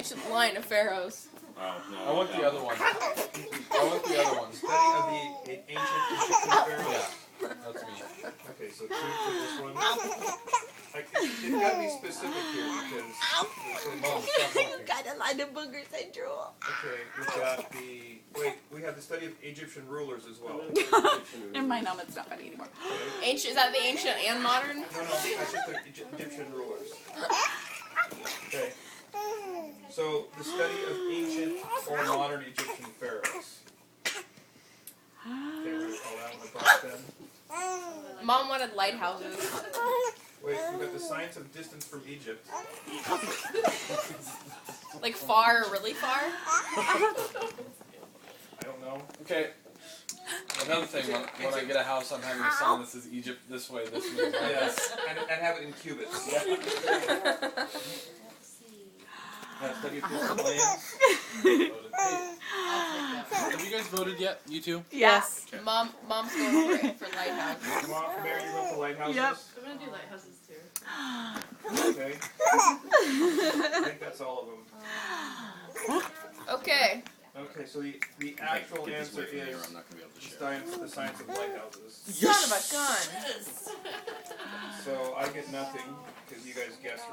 ancient line of pharaohs. Oh, no, I want the other one. I want the other one. Study of the ancient Egyptian pharaohs. Yeah, that's me. Okay, so 2 for this one. It's got to be specific here because. Mom, stop walking. Got a line of boogers and drool. Okay, we've got the. Wait, we have the study of Egyptian rulers as well. Never mind, it's not funny anymore. Ancient, is that the ancient and modern? No, that's just the Egyptian rulers. Okay. So, the study of ancient or modern Egyptian pharaohs. Okay, we're going to call that one a box then. Mom wanted lighthouses. Wait, we've got the science of distance from Egypt. Like far, really far? I don't know. Okay. Another thing, when I get a house, I'm having a sign that says Egypt this way, this way. Yes, and have it in cubits. Study of distant lands. Have you guys voted yet? You two? Yes. Okay. Mom's going for it, for lighthouses. Mary, you went for lighthouses? Yep. I'm gonna do lighthouses too. Okay. I think that's all of them. Okay. Okay, so the actual Get this answer away from here, is I'm not gonna be able to share. the science of lighthouses. Son of a gun. So I get nothing because you guys guessed